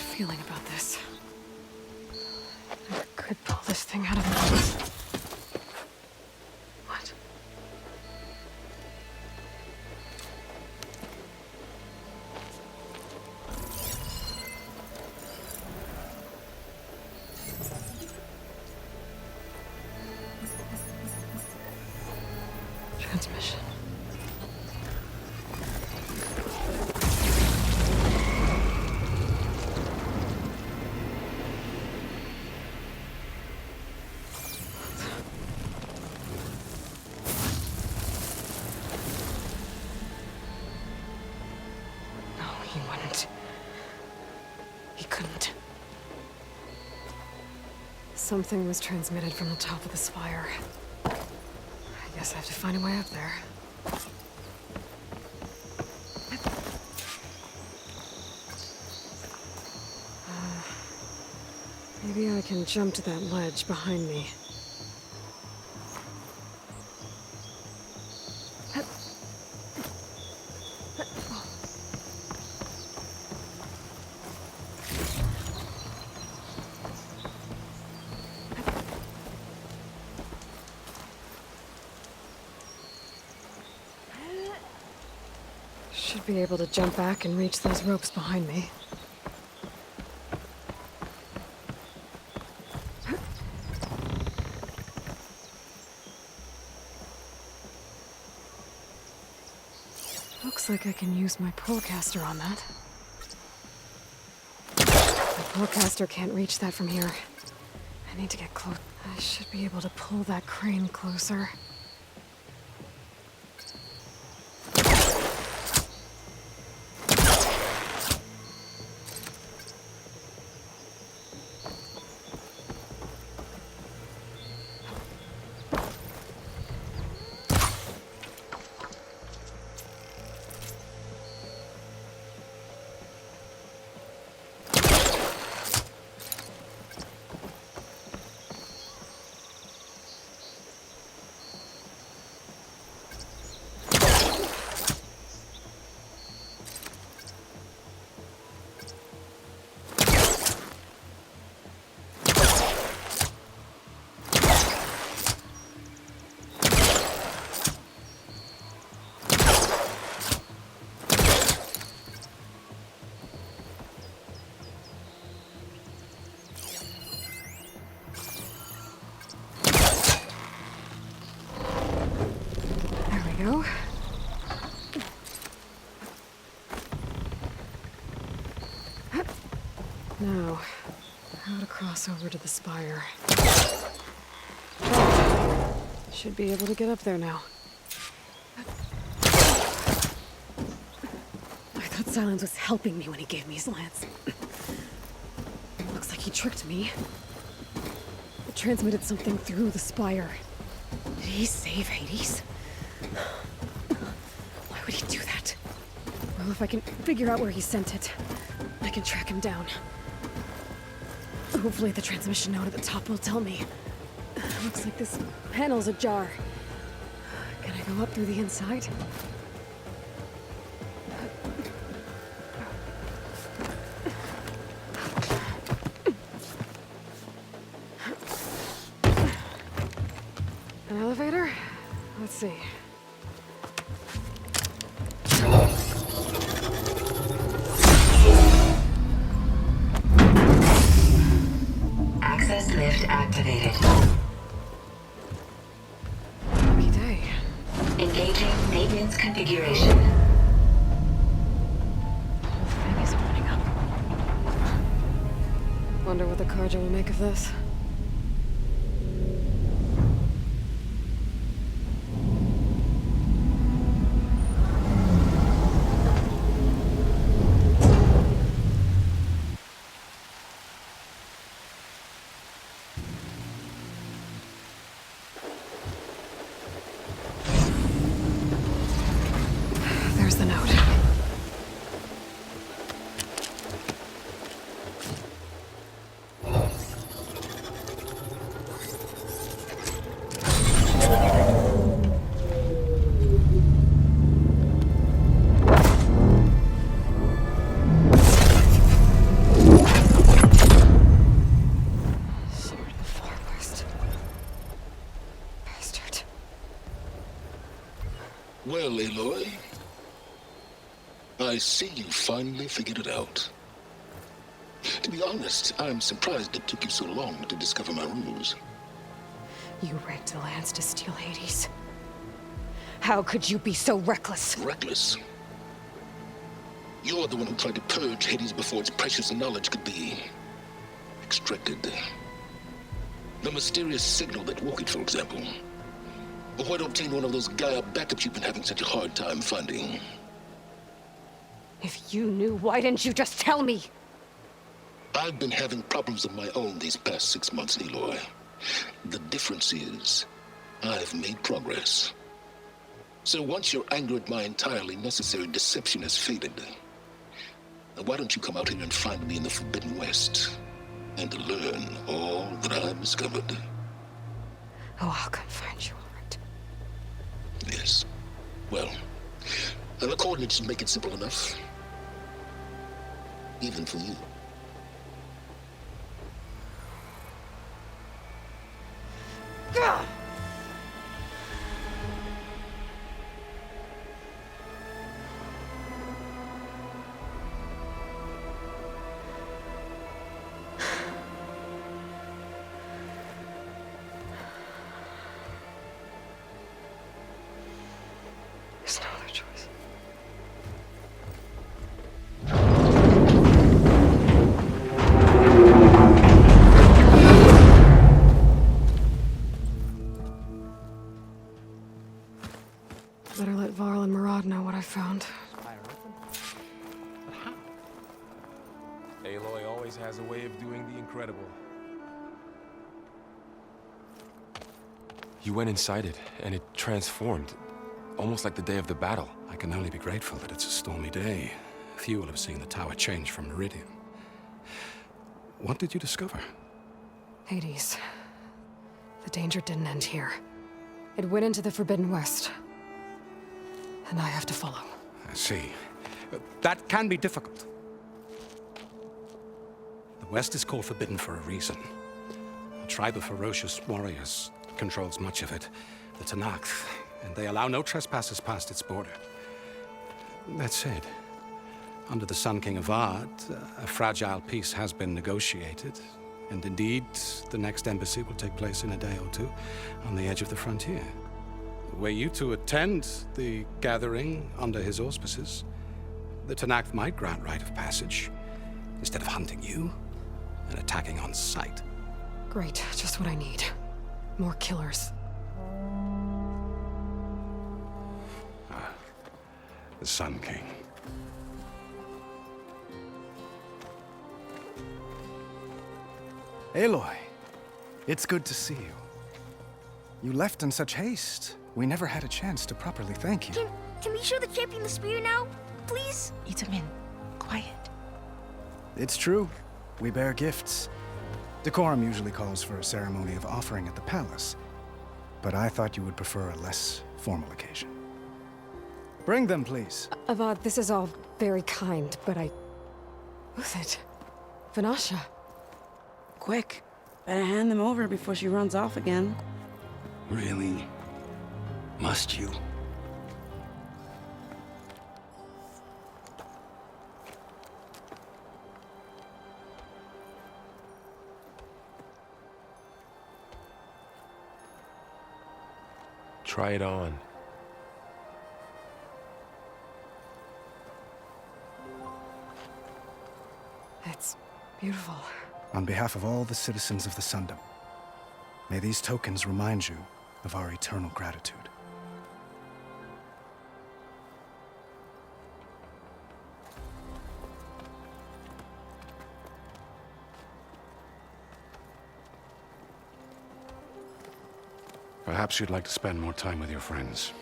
feeling about this. I could pull this thing out of my... What? Transmission. No, he wouldn't. He couldn't. Something was transmitted from the top of the spire. I guess I have to find a way up there. Maybe I can jump to that ledge behind me. Should be able to jump back and reach those ropes behind me. Looks like I can use my Procaster on that. My Procaster can't reach that from here. I need to get close. I should be able to pull that crane closer. Go. Now, how to cross over to the spire. Should be able to get up there now. I thought Silence was helping me when he gave me his lance. Looks like he tricked me. It transmitted something through the spire. Did he save Hades? Why would he do that? Well, if I can figure out where he sent it, I can track him down. Hopefully the transmission node at the top will tell me. Looks like this panel's ajar. Can I go up through the inside? An elevator? Let's see. Access lift activated. Lucky day. Engaging maintenance configuration. The whole thing is opening up. Wonder what the Carja will make of this. There's the note. I see you finally figured it out. To be honest, I'm surprised it took you so long to discover my ruse. You rigged the Lance to steal Hades. How could you be so reckless? Reckless. You're the one who tried to purge Hades before its precious knowledge could be extracted. The mysterious signal that woke it, for example. Or why to obtain one of those Gaia backups you've been having such a hard time finding? If you knew, why didn't you just tell me? I've been having problems of my own these past 6 months, Aloy. The difference is, I've made progress. So once your anger at my entirely necessary deception has faded, then why don't you come out here and find me in the Forbidden West, and learn all that I've discovered? Oh, I'll come find you, all right. Yes. Well, and the coordinates should make it simple enough. Even for you. Ugh! There's no other choice. Better let Varl and Murad know what I found. But how? Aloy always has a way of doing the incredible. You went inside it, and it transformed. Almost like the day of the battle. I can only be grateful that it's a stormy day. Few will have seen the tower change from Meridian. What did you discover? Hades. The danger didn't end here. It went into the Forbidden West. And I have to follow. I see. That can be difficult. The West is called Forbidden for a reason. A tribe of ferocious warriors controls much of it. The Tenakth, and they allow no trespassers past its border. That said, under the Sun King Avad, a fragile peace has been negotiated, and indeed, the next embassy will take place in a day or two on the edge of the frontier. Were you to attend the gathering under his auspices, the Tenakth might grant right of passage, instead of hunting you and attacking on sight. Great, just what I need. More killers. The Sun King. Aloy, it's good to see you. You left in such haste. We never had a chance to properly thank you. Can we show the champion the spear now? Please? Itamin, quiet. It's true. We bear gifts. Decorum usually calls for a ceremony of offering at the palace. But I thought you would prefer a less formal occasion. Bring them, please. Avad, this is all very kind, but Who's it? Vanasha. Quick, better hand them over before she runs off again. Really? Must you? Try it on. It's beautiful. On behalf of all the citizens of the Sundom, may these tokens remind you of our eternal gratitude. Perhaps you'd like to spend more time with your friends.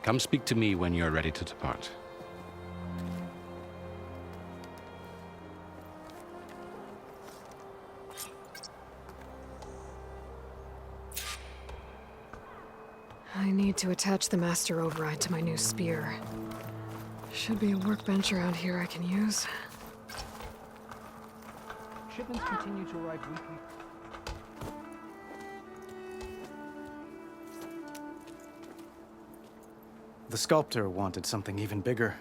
Come speak to me when you're ready to depart. I need to attach the Master Override to my new spear. Should be a workbench around here I can use. Shipments continue to arrive weekly. The sculptor wanted something even bigger.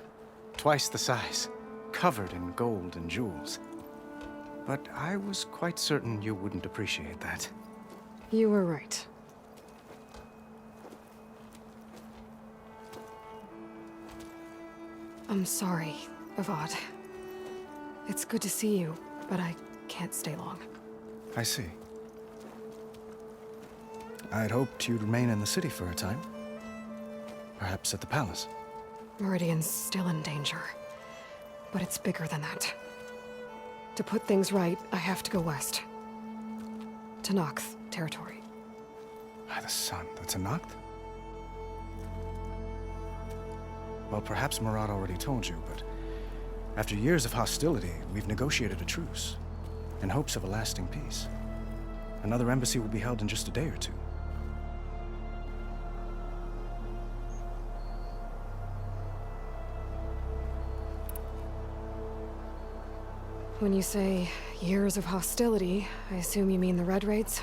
twice the size, covered in gold and jewels. But I was quite certain you wouldn't appreciate that. You were right. I'm sorry, Avad. It's good to see you, but I can't stay long. I see. I'd hoped you'd remain in the city for a time. Perhaps at the palace. Meridian's still in danger, but it's bigger than that. To put things right, I have to go west. To Nox territory. By the sun, the Tenakth? Well, perhaps Murad already told you, but after years of hostility, we've negotiated a truce, in hopes of a lasting peace. Another embassy will be held in just a day or two. When you say years of hostility, I assume you mean the Red Raids?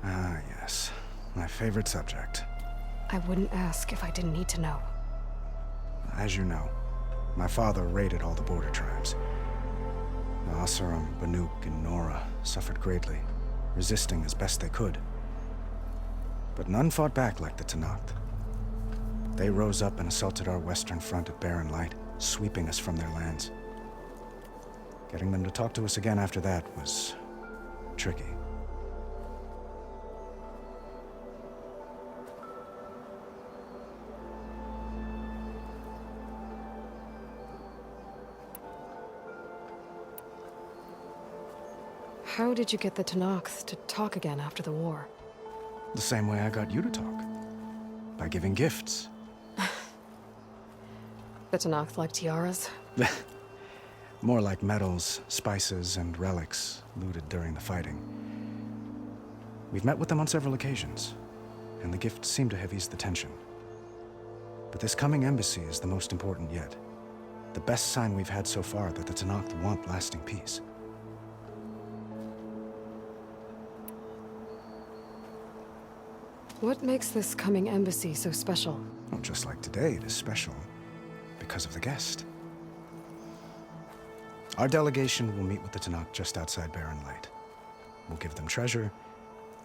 Ah, yes. My favorite subject. I wouldn't ask if I didn't need to know. As you know, my father raided all the border tribes. The Oseram, Banuk, and Nora suffered greatly, resisting as best they could. But none fought back like the Tenakth. They rose up and assaulted our western front at Barren Light, sweeping us from their lands. Getting them to talk to us again after that was tricky. How did you get the Tenakth to talk again after the war? The same way I got you to talk. By giving gifts. The Tenakth like tiaras? More like medals, spices, and relics looted during the fighting. We've met with them on several occasions, and the gifts seem to have eased the tension. But this coming embassy is the most important yet. The best sign we've had so far that the Tenakth want lasting peace. What makes this coming embassy so special? Well, just like today, it is special because of the guest. Our delegation will meet with the Tenakth just outside Barren Light. We'll give them treasure,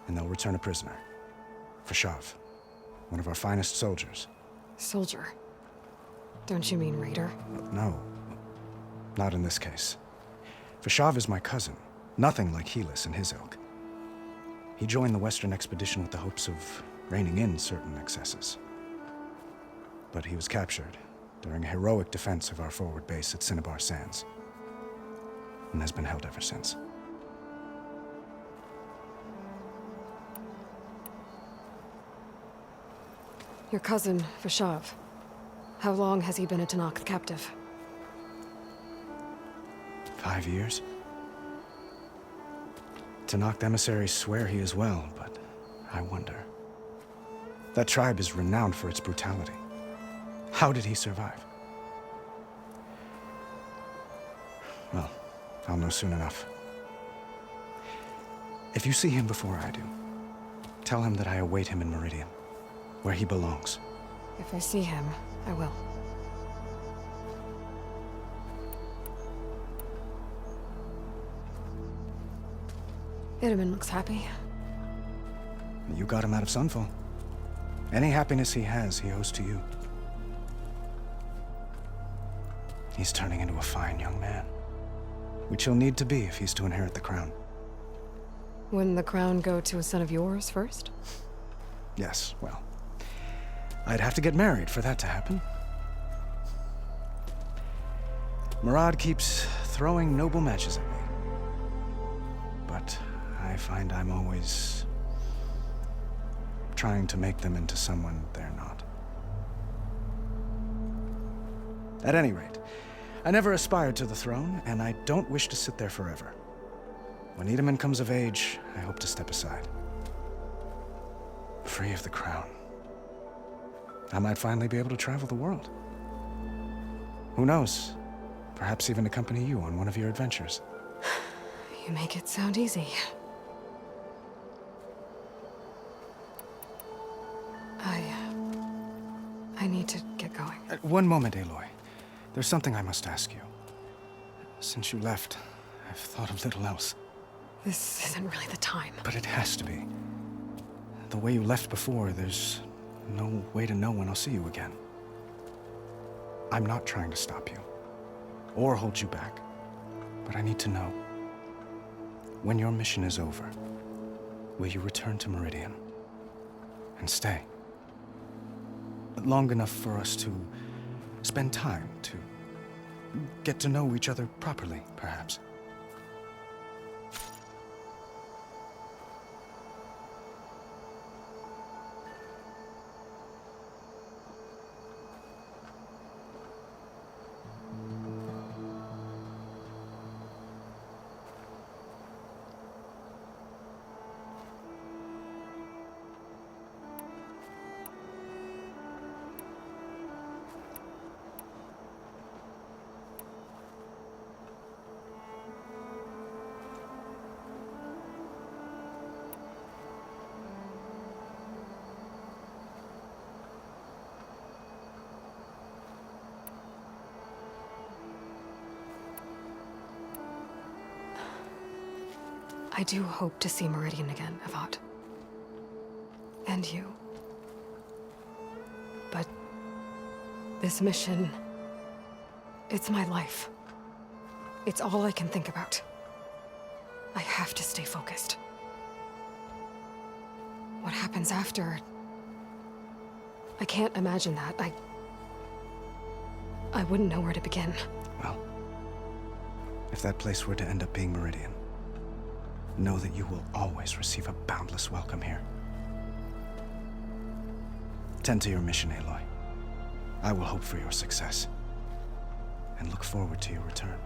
and they'll return a prisoner. Fashav, one of our finest soldiers. Soldier? Don't you mean raider? No, not in this case. Fashav is my cousin, nothing like Helis and his ilk. He joined the Western expedition with the hopes of reining in certain excesses. But he was captured during a heroic defense of our forward base at Cinnabar Sands, and has been held ever since. Your cousin, Fashav. How long has he been a Tenakth captive? 5 years. Tenakth emissaries swear he is well, but I wonder. That tribe is renowned for its brutality. How did he survive? Well, I'll know soon enough. If you see him before I do, tell him that I await him in Meridian, where he belongs. If I see him, I will. Itamen looks happy. You got him out of Sunfall. Any happiness he has, he owes to you. He's turning into a fine young man, which he'll need to be if he's to inherit the crown. Wouldn't the crown go to a son of yours first? Yes, well, I'd have to get married for that to happen. Murad keeps throwing noble matches at me. But I find I'm always trying to make them into someone they're not. At any rate, I never aspired to the throne, and I don't wish to sit there forever. When Itamen comes of age, I hope to step aside. Free of the crown. I might finally be able to travel the world. Who knows? Perhaps even accompany you on one of your adventures. You make it sound easy. I need to get going. One moment, Aloy. There's something I must ask you. Since you left, I've thought of little else. This isn't really the time. But it has to be. The way you left before, there's no way to know when I'll see you again. I'm not trying to stop you, or hold you back. But I need to know, when your mission is over, will you return to Meridian? And stay? Long enough for us to spend time, to get to know each other properly, perhaps. I do hope to see Meridian again, Avad. And you. But this mission, it's my life. It's all I can think about. I have to stay focused. What happens after? I can't imagine that. I wouldn't know where to begin. Well, if that place were to end up being Meridian, know that you will always receive a boundless welcome here. Tend to your mission, Aloy. I will hope for your success, and look forward to your return.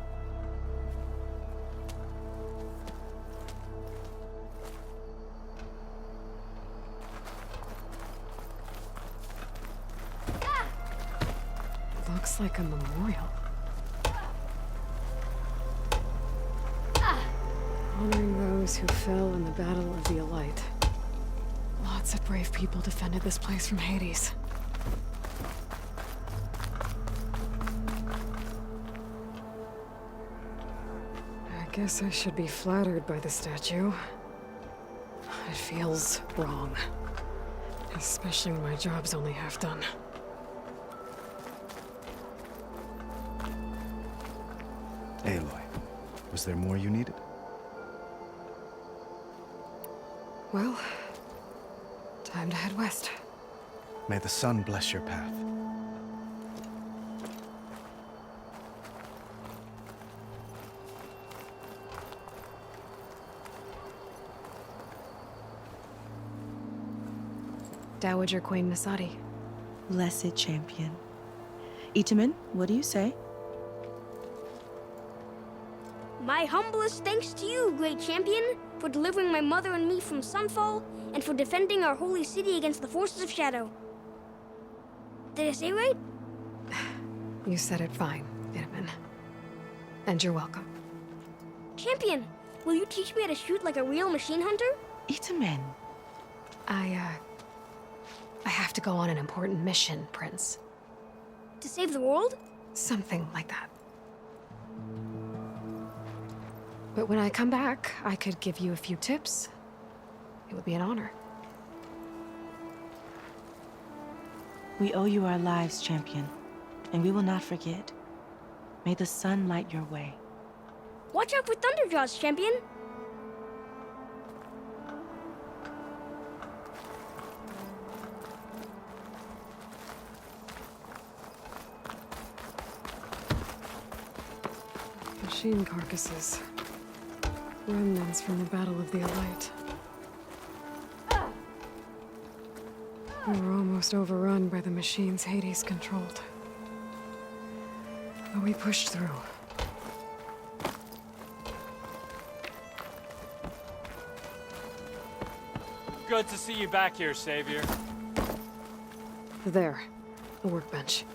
Looks like a memorial. Honoring those who fell in the Battle of the Elite. Lots of brave people defended this place from Hades. I guess I should be flattered by the statue. It feels wrong. Especially when my job's only half done. Aloy, was there more you needed? Well, time to head west. May the sun bless your path. Dowager Queen Masadi. Blessed champion. Itamen, what do you say? My humblest thanks to you, great champion, for delivering my mother and me from Sunfall, and for defending our holy city against the forces of Shadow. Did I say right? You said it fine, Itamen. And you're welcome. Champion, will you teach me how to shoot like a real machine hunter? Itamen. I have to go on an important mission, Prince. To save the world? Something like that. But when I come back, I could give you a few tips. It would be an honor. We owe you our lives, champion, and we will not forget. May the sun light your way. Watch out for Thunderjaws, champion! Machine carcasses. Remnants from the Battle of the Elite. We were almost overrun by the machines Hades controlled. But we pushed through. Good to see you back here, Savior. There, the workbench.